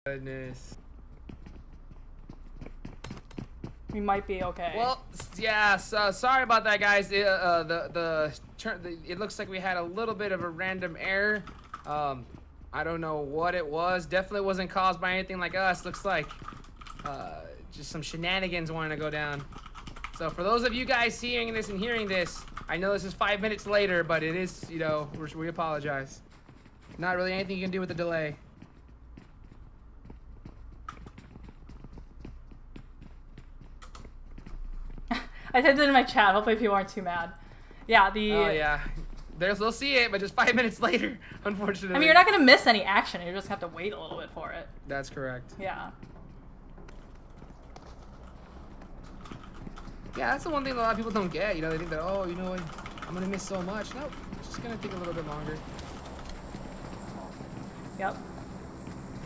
Goodness. We might be okay. Well, yeah. So sorry about that, guys. It looks like we had a little bit of a random error. I don't know what it was. Definitely wasn't caused by anything like us. Looks like just some shenanigans wanting to go down. So for those of you guys seeing this and hearing this, I know this is 5 minutes later, but it is, you know, we apologize. Not really anything you can do with the delay. I typed it in my chat. Hopefully people aren't too mad. Yeah, the... Oh, yeah. They'll see it, but just 5 minutes later, unfortunately. I mean, you're not going to miss any action. You just have to wait a little bit for it. That's correct. Yeah. Yeah, that's the one thing a lot of people don't get. You know, they think that, oh, you know what, I'm going to miss so much. No, it's just going to take a little bit longer. Yep.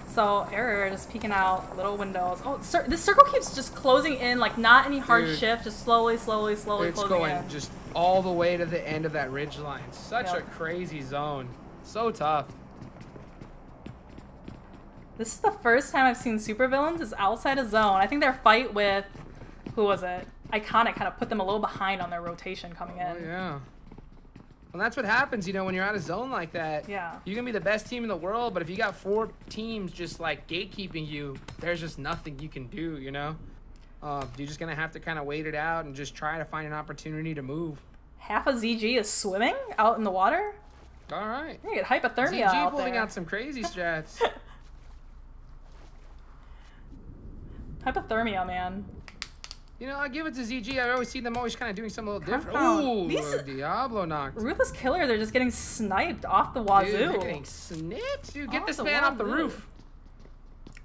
So, error, just peeking out little windows. Oh, this circle keeps just closing in, like not any hard shift, just slowly closing in. It's going just all the way to the end of that ridge line. Such a crazy zone. So tough. This is the first time I've seen supervillains is outside a zone. I think their fight with, who was it? Iconic kind of put them a little behind on their rotation coming in. Oh, yeah. Well, that's what happens, you know, when you're out of zone like that. Yeah. You can be the best team in the world, but if you got 4 teams just like gatekeeping you, there's just nothing you can do, you know? You're just gonna have to kind of wait it out and just try to find an opportunity to move. Half of ZG is swimming out in the water? All right. You get hypothermia ZG out pulling there. out some crazy strats. Hypothermia, man. You know, I give it to ZG. I always see them always kind of doing something a little different. Compound. Ooh, Diablo knocked. Ruthless Killer, they're just getting sniped off the wazoo. Dude, they're getting snipped. Dude, get this man off the roof.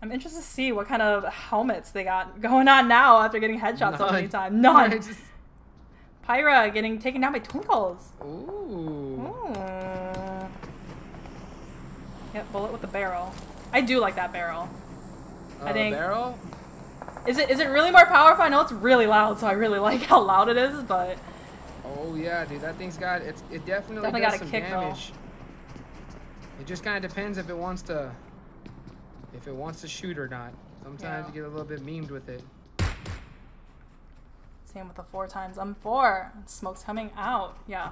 I'm interested to see what kind of helmets they got going on now after getting headshots so many times. None. Pyra getting taken down by Twinkles. Ooh. Yep, bullet with the barrel. I do like that barrel. I think. Barrel? Is it really more powerful? I know it's really loud, so I really like how loud it is, but... Oh yeah, dude, that thing's got it definitely does some damage. It just kind of depends if it wants to shoot or not. Sometimes you get a little bit memed with it. Same with the 4x M4. Smoke's coming out. Yeah.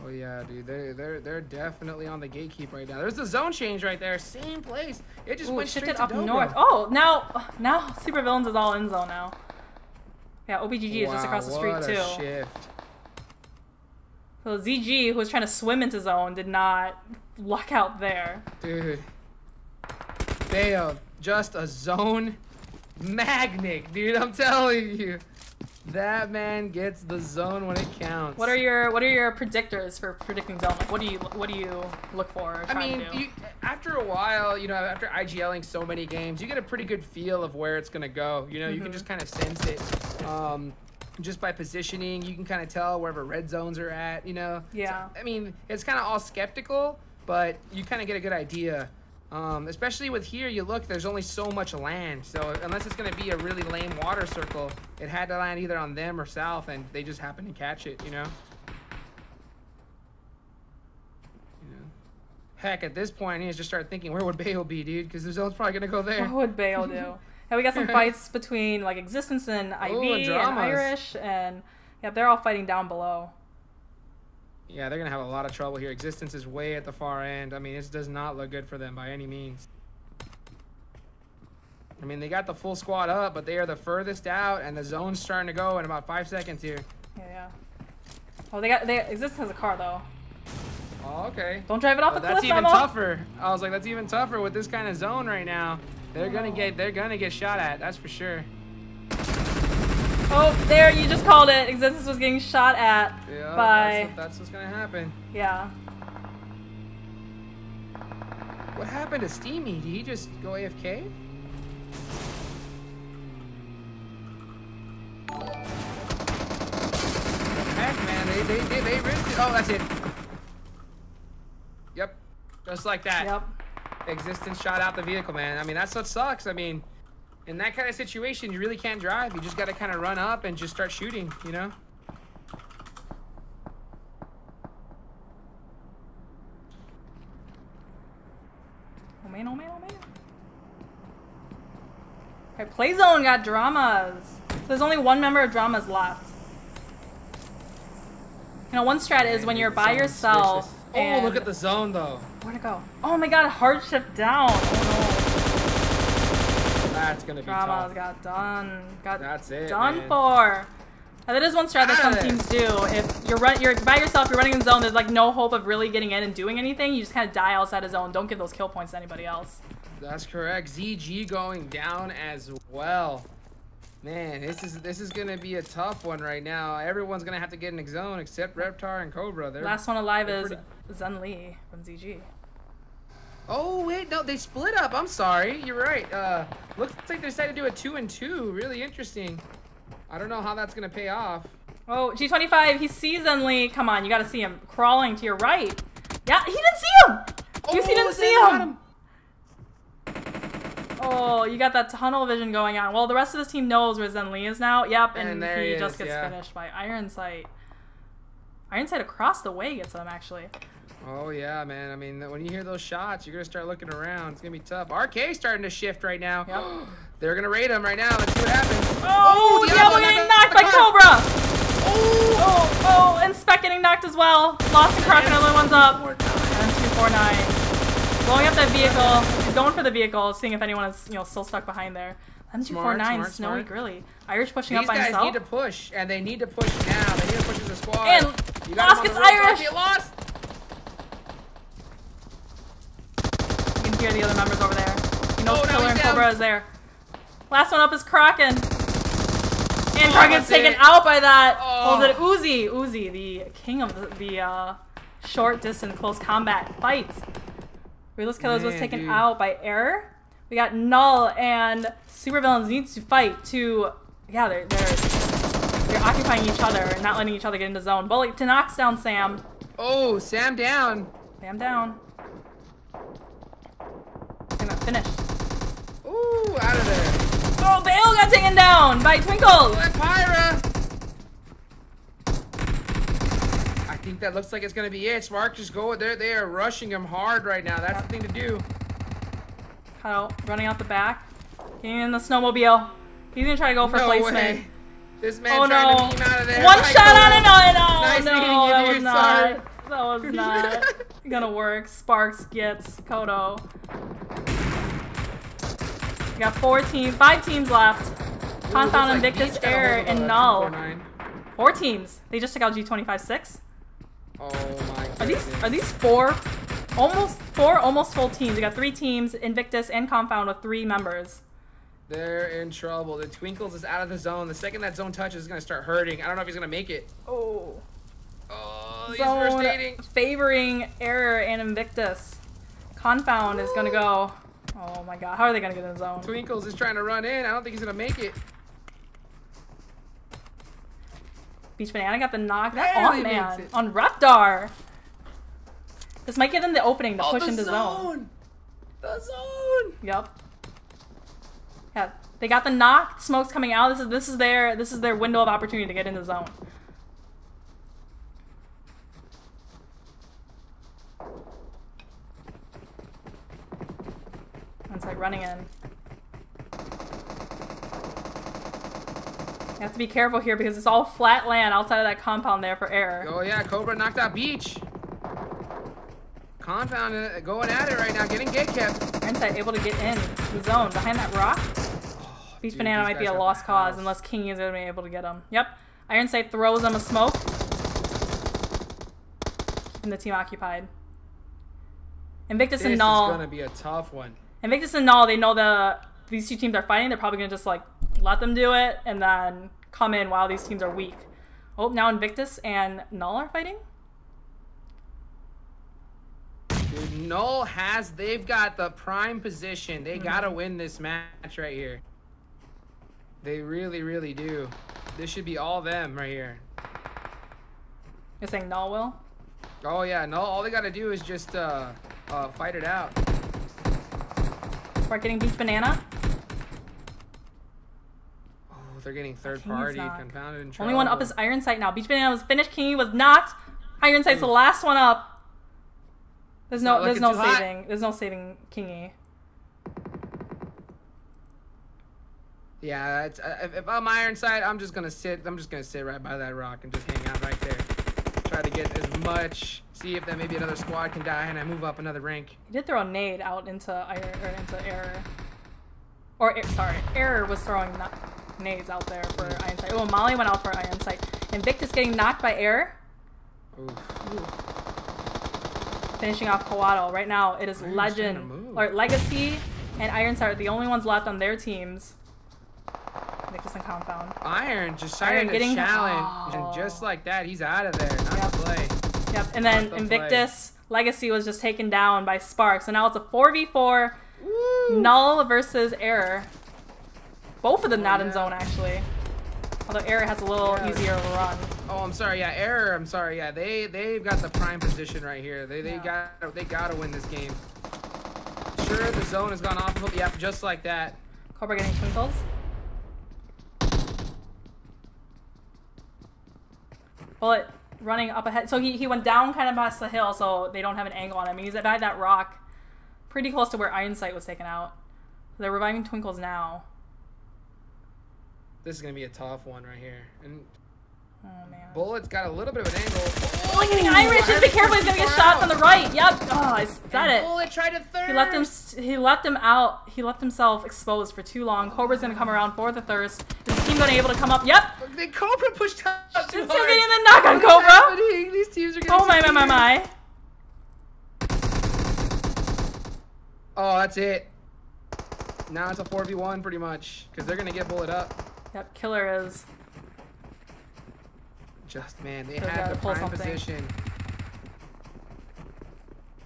Oh yeah, dude, they're definitely on the gatekeep right now. There's the zone change right there, same place. It just went straight to up north. Oh, now supervillains is all in zone now. Yeah, OBGG is just across the street too. What a shift. So ZG, who was trying to swim into zone, did not luck out there. Dude, Bayo, just a zone magnet, dude. I'm telling you. That man gets the zone when it counts. What are your predictors for predicting zone? Like, what do you look for? Or I mean, after a while, you know, after IGLing so many games, you get a pretty good feel of where it's gonna go. You know, you can just kind of sense it. Just by positioning, you can kind of tell wherever red zones are at. You know. Yeah. So, I mean, it's kind of all skeptical, but you kind of get a good idea. Especially with here, you look, there's only so much land. So unless it's going to be a really lame water circle, it had to land either on them or south, and they just happened to catch it, you know? Heck, at this point, I need to just start thinking, where would Bayo be, dude? Because the zone's probably going to go there. What would Bayo do? Yeah, we got some fights between, like, Existence and IV and Irish, and, yeah, they're all fighting down below. Yeah, they're going to have a lot of trouble here. Existence is way at the far end. I mean, this does not look good for them by any means. I mean, they got the full squad up, but they are the furthest out, and the zone's starting to go in about 5 seconds here. Yeah. Oh, Existence has a car, though. Oh, okay. Don't drive it off the cliff, That's even tougher. I was like, that's even tougher with this kind of zone right now. They're gonna get shot at, that's for sure. Oh, there, you just called it. Existence was getting shot at by... That's what's gonna happen. Yeah. What happened to Steamy? Did he just go AFK? Heck, man, they risked it. Oh, that's it. Yep, just like that. Yep. Existence shot out the vehicle, man. I mean, that's what sucks. I mean, in that kind of situation, you really can't drive. You just got to kind of run up and just start shooting, you know? man, oh man, oh man. Alright, Play Zone got dramas. So there's only one member of dramas left. You know, one strat is when you're by yourself. Oh, look at the zone though. Where'd it go? Oh my god, hard shift down. Oh no. That's gonna be dramas tough. got done. That's it, done man. for. Now, that is one strat that some teams do. If you're by yourself, you're running in the zone, there's like no hope of really getting in and doing anything. You just kind of die outside of zone. Don't give those kill points to anybody else. That's correct. ZG going down as well. Man, this is gonna be a tough one right now. Everyone's gonna have to get in the zone except Reptar and Cobra. Last one alive is Zen Lee from ZG. Oh wait, no, they split up. I'm sorry. You're right. Looks like they decided to do a 2-2. Really interesting. I don't know how that's gonna pay off. Oh, G25, he sees Zen Lee. Come on, you gotta see him crawling to your right. Yeah, he didn't see him. You didn't see him. Oh, you got that tunnel vision going on. Well, the rest of his team knows where Zen Lee is now. Yep, and he just gets finished by Iron Sight. Iron Sight across the way gets him, actually. Oh, yeah, man. I mean, when you hear those shots, you're going to start looking around. It's going to be tough. RK's starting to shift right now. Yep. They're going to raid him right now. Let's see what happens. Oh, Diablo getting knocked by Cobra. Oh, and Spec getting knocked as well. Lost and Croc, another one's up. And 249. Blowing up that vehicle. He's going for the vehicle, seeing if anyone is, still stuck behind there. M249, Snowy Grilly. Irish pushing up by himself. These guys need to push, and they need to push now. They need to push as a squad. And Lost gets Irish. Lost. You can hear the other members over there. He knows Killer and Cobra is there. Last one up is Kraken. And Kraken's taken out by that. Oh, was it Uzi? Uzi, the king of the short distance close combat fights. Ruthless Killers was taken out by Error. We got Null and Supervillains needs to fight to, yeah, they're occupying each other and not letting each other get into zone. Bullet to knocks down Sam. Oh, Sam down. Sam down. He's gonna finish. Ooh, out of there. Oh, Bale got taken down by Twinkles. And Pyra. I think that looks like it's gonna be it. Spark just go there. They are rushing him hard right now. That's the thing to do. Kyle running out the back, getting in the snowmobile. He's gonna try to go for placement. Way. This man trying to beam out of there. One shot on it. Nice no, meeting you, that dude. was not. That was not gonna work. Sparks gets Kodo. We got 5 teams left. Confound, Invictus, Error, and Null. 4 teams. They just took out G25-6. Oh my goodness. Are these four almost full teams? We got 3 teams, Invictus and Confound with 3 members. They're in trouble. The Twinkles is out of the zone. The second that zone touches, is gonna start hurting. I don't know if he's gonna make it. Oh, he's zone rotating. Favoring Error and Invictus. Confound is gonna go. Oh my god, how are they gonna get in the zone? Twinkles is trying to run in. I don't think he's gonna make it. Beach Banana got the knock. That on man on Reptar. This might give them the opening to push into zone. The zone. Yep. Yeah, they got the knock. Smoke's coming out. This is their window of opportunity to get in the zone. It's like running in. You have to be careful here because it's all flat land outside of that compound there for Error. Oh yeah, Cobra knocked out Beach. Confound going at it right now, getting gate kept. Insight able to get in the zone behind that rock. Beach Banana might be a lost cause unless King is going to be able to get him. Yep. Iron Sight throws him a smoke. Keeping the team occupied. Invictus and Null. This is going to be a tough one. Invictus and Null, they know these 2 teams are fighting. They're probably going to just like let them do it and then come in while these teams are weak. Oh, now Invictus and Null are fighting? Dude, Null they've got the prime position. They gotta win this match right here. They really, really do. This should be all them right here. You're saying Null will? Oh yeah, Null, all they gotta do is just fight it out. We're getting Beach Banana. Oh, they're getting third party, confounded in trouble. Only one up is Iron Sight now. Beach Banana was finished, Kingy was knocked. Iron Sight's the last one up. There's no saving. There's no saving Kingy. Yeah, it's, if I'm Ironside, I'm just gonna sit. I'm just gonna sit right by that rock and just hang out right there. Try to get as much. See if then maybe another squad can die and I move up another rank. He did throw a nade out into Error. Or sorry, Error was throwing nades out there for Ironside. Oh, Molly went out for Ironside. Invictus getting knocked by Error. Oof. Finishing off Kawato. Right now, it is Legend or Legacy and Ironside are the only ones left on their teams. Invictus and Confound. Iron just started to challenge, and just like that, he's out of there. Not to play. Yep, and then Invictus Legacy was just taken down by Spark. So now it's a 4v4. Woo. Null versus Error. Both of them not in zone, actually. Although Error has a little easier run. Oh, I'm sorry. Yeah, Error. I'm sorry. Yeah, they've got the prime position right here. They gotta win this game. Sure, the zone has gone off. Yep, just like that. Cobra getting twinkles. Bullet running up ahead. So he went down kind of past the hill, so they don't have an angle on him. He's by that rock, pretty close to where Ironsight was taken out. They're reviving Twinkles now. This is gonna be a tough one right here. And oh man, Bullet's got a little bit of an angle. Oh, getting Irish! Just be careful, he's gonna get shot from the right. Yep. Oh, I said it. Bullet tried to thirst. He left him out. He left himself exposed for too long. Cobra's gonna come around for the thirst. Is his team gonna be able to come up? Yep. The Cobra pushed up too hard. Still getting the knock on Cobra. These teams are getting oh my. Oh, that's it. Now it's a 4v1 pretty much, because they're gonna get Bullet up. Yep, Killer is. Just man, they had the prime position.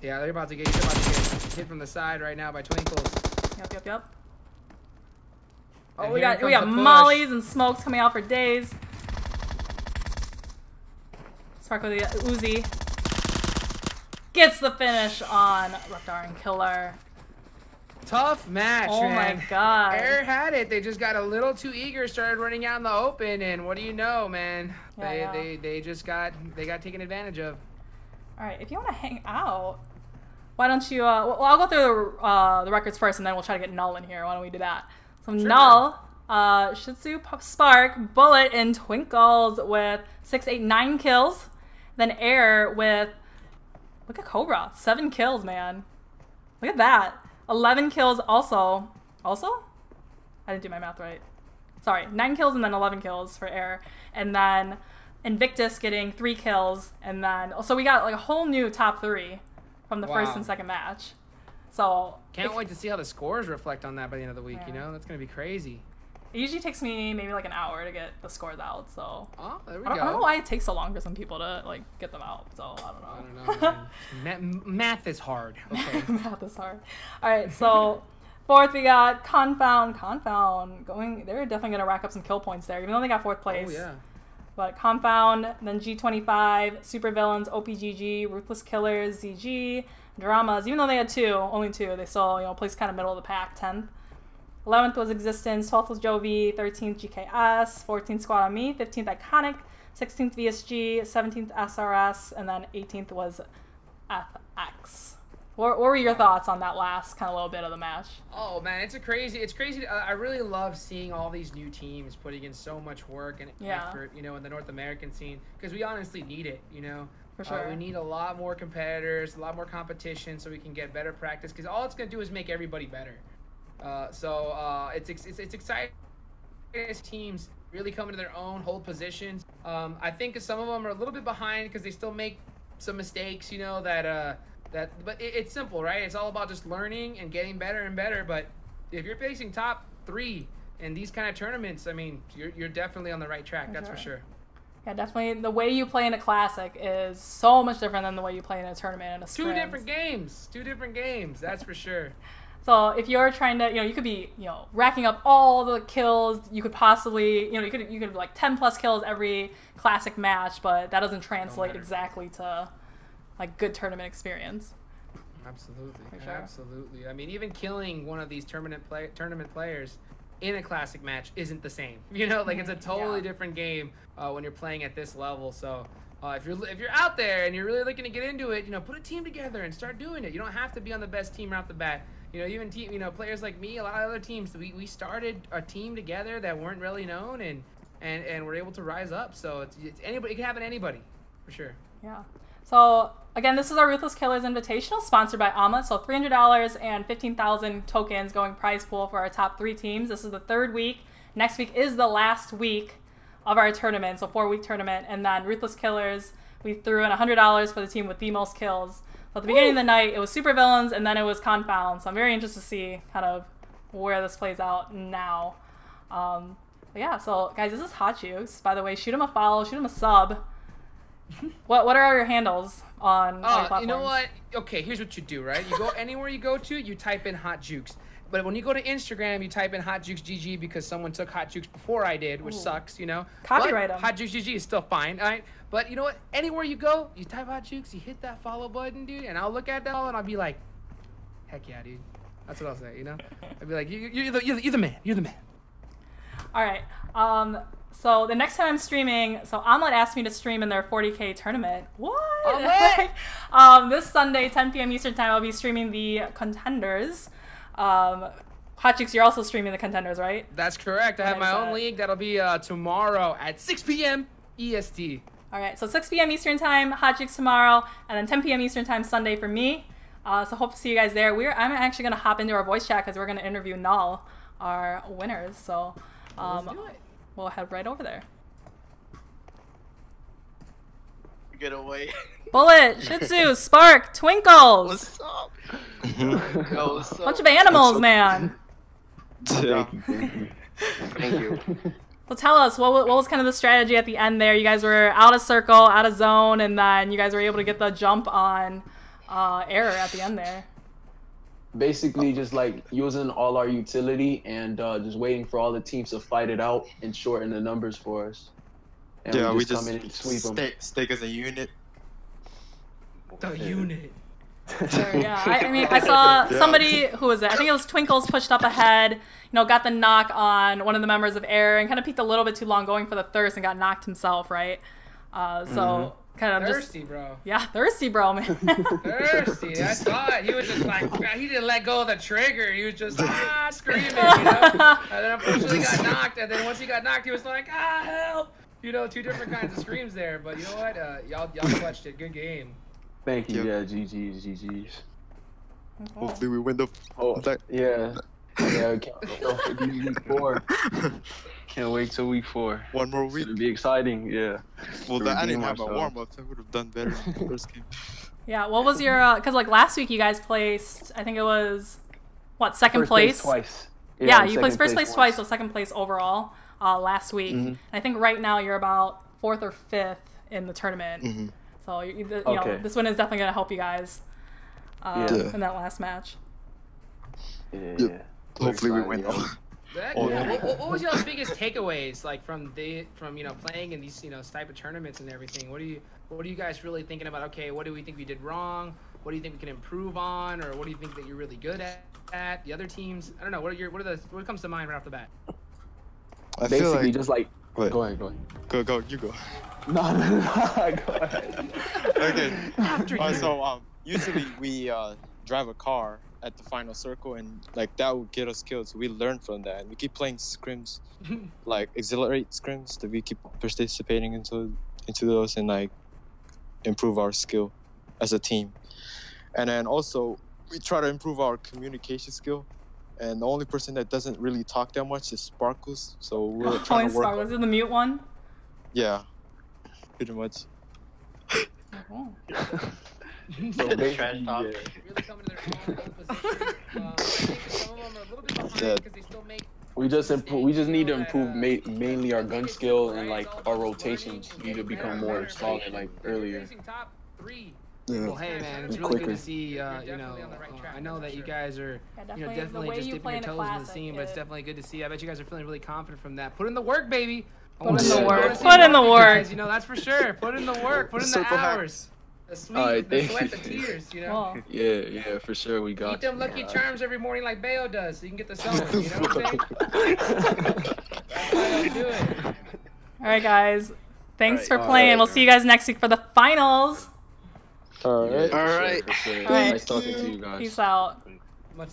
Yeah, they're about to get hit from the side right now by Twinkles. Yep. Oh, we got mollies and smokes coming out for days. Sparkle the Uzi gets the finish on Reptar and Killer. Tough match, oh man. My god. Air had it. They just got a little too eager, started running out in the open, and what do you know, man? They just got taken advantage of. All right, if you want to hang out, why don't you? Well, I'll go through the records first, and then we'll try to get Null in here. Why don't we do that? So sure. Null, Shitsu, Spark, Bullet, and Twinkles with 6, 8, 9 kills. Then Air with look at Cobra, 7 kills, man. Look at that. 11 kills also? I didn't do my math right. Sorry, 9 kills and then 11 kills for Air. And then Invictus getting 3 kills. And then, so we got like a whole new top 3 from the first and second match. So. Can't wait to see how the scores reflect on that by the end of the week, you know? That's going to be crazy. It usually takes me maybe like an hour to get the scores out, so. Oh, there we go. I don't know why it takes so long for some people to like get them out, so I don't know. Math is hard. Okay. Math is hard. All right, so fourth we got Confound going. They're definitely gonna rack up some kill points there, even though they got 4th place. Oh yeah. But Confound, then G25, Supervillains, OPGG, Ruthless Killers, ZG, Dramas. Even though they had only two, they still placed kind of middle of the pack, 10th. 11th was Existence, 12th was Jovi, 13th GKS, 14th Squad on Me, 15th Iconic, 16th VSG, 17th SRS, and then 18th was FX. What were your thoughts on that last kind of little bit of the match? Oh man, it's crazy. I really love seeing all these new teams putting in so much work and effort, in the North American scene, because we honestly need it, For sure. We need a lot more competitors, a lot more competition, so we can get better practice, because all it's gonna do is make everybody better. It's exciting as teams really come into their own, hold positions. I think some of them are a little bit behind because they still make some mistakes, but it's simple, right? It's all about just learning and getting better and better. But if you're facing top 3 in these kind of tournaments, I mean, you're definitely on the right track. That's for sure. Yeah, definitely. The way you play in a classic is so much different than the way you play in a tournament and a sprint. 2 different games. That's for sure. So if you're trying to, you could be, racking up all the kills. You could possibly, you could like 10 plus kills every classic match, but that doesn't translate exactly to like good tournament experience. Absolutely, For sure. Absolutely. I mean, even killing one of these tournament players in a classic match isn't the same. Like it's a totally different game when you're playing at this level. So if you're out there and you're really looking to get into it, put a team together and start doing it. You don't have to be on the best team right off the bat. Even players like me, a lot of other teams, we started a team together that weren't really known and we're able to rise up. So it's anybody. It can happen to anybody, for sure. Yeah. So again, this is our Ruthless Killers Invitational, sponsored by OMLET. So $300 and 15,000 tokens going prize pool for our top 3 teams. This is the 3rd week. Next week is the last week of our tournament, so 4-week tournament. And then Ruthless Killers, we threw in $100 for the team with the most kills. So at the beginning of the night, it was super villains, and then it was confound. So I'm very interested to see kind of where this plays out now. But yeah, so guys, this is Hot Jukes. By the way, shoot him a follow, shoot him a sub. What are your handles on platforms? You know what? Okay, here's what you do, right? You go anywhere you go to, you type in Hot Jukes. But when you go to Instagram, you type in Hot Jukes GG because someone took Hot Jukes before I did, which sucks, Copyright them. Hot Jukes GG is still fine, all right? But you know what? Anywhere you go, you type Hot Jukes, you hit that follow button, dude, and I'll look at that all and I'll be like, heck yeah, dude. That's what I'll say, I'll be like, you're the man. You're the man. All right. So the next time I'm streaming, so OMLET asked me to stream in their 40K tournament. What? This Sunday, 10 p.m. Eastern time, I'll be streaming the Contenders. Hot Jukes, you're also streaming the Contenders, right? That's correct. I have my own league. That'll be tomorrow at 6 p.m. EST. All right. So 6 p.m. Eastern time, Hot Jukes tomorrow, and then 10 p.m. Eastern time Sunday for me. So hope to see you guys there. I'm actually going to hop into our voice chat because we're going to interview Null, our winners. So let's do it. We'll head right over there. Get away. Bullet, Shih Tzu, Spark, Twinkles. What's up? Yo, what's up? Bunch of animals, man. Thank you. So tell us, what was kind of the strategy at the end there? You guys were out of circle, out of zone, and then you guys were able to get the jump on error at the end there. Basically, just like using all our utility and just waiting for all the teams to fight it out and shorten the numbers for us. And yeah, we just come in and sweep them. Stake as a unit. The unit. Sure, yeah. I mean, I saw somebody, who was it? I think it was Twinkles, pushed up ahead, got the knock on one of the members of Air and kind of peeked a little bit too long going for the thirst and got knocked himself, right? So kind of thirsty, bro. Yeah, thirsty, bro, man. Thirsty. I saw it. He was just like, he didn't let go of the trigger. He was just screaming, And then unfortunately got knocked. And then once he got knocked, he was like, help! 2 different kinds of screams there. But you know what? Y'all clutched it. Good game. Thank you. Yeah, GG's. Hopefully we win the. Yeah. Can't wait week 4. Can't wait till week 4. One more week. It'll be exciting. Yeah. Well, I didn't have a warm up. I would have done better in the first game. Yeah. What was your? Because like last week you guys placed. I think it was what, second place? Twice. Yeah, you placed first place twice, so second place overall last week. And I think right now you're about 4th or 5th in the tournament. So you know, this win is definitely going to help you guys in that last match. Yeah. Hopefully we win. What was y'all's biggest takeaways like from playing in these type of tournaments and everything? What are you guys really thinking about? Okay, what do we think we did wrong? What do you think we can improve on, or what do you think that you're really good at? The other teams, I don't know. What comes to mind right off the bat? I Basically, feel like just like. Wait. Go ahead. Go. You go. No. Go ahead. Okay. After you. So usually we drive a car at the final circle, and like that would get us killed. So we learn from that, and we keep playing scrims, like accelerate scrims, that we keep participating into those and like improve our skill as a team. And then also we try to improve our communication skill. And the only person that doesn't really talk that much is Sparkles. So we're trying to work. Sparkles is the mute one. Yeah, pretty much. So trash talk. Really coming to their own position. I think some of them are a little bit behind because they still make. We just need to improve mainly our gun skill and like our rotations need to become more solid like earlier. Top 3. Yeah. Well, hey man, it's really good to see. I know that you guys are, definitely just dipping your toes in the scene, but it's definitely good to see. I bet you guys are feeling really confident from that. Put in the work, baby. Put in the work. Put in the work. That's for sure. Put in the work. Put in the hours. The sweat, the tears. Yeah, for sure. We got. Eat them Lucky Charms every morning like Bayo does, so you can get the sun. You know what I'm saying? That's why I don't do it. All right, guys. Thanks for playing. We'll see you guys next week for the finals. All right. All right. For sure. All right. Nice talking to you guys. Peace out. Much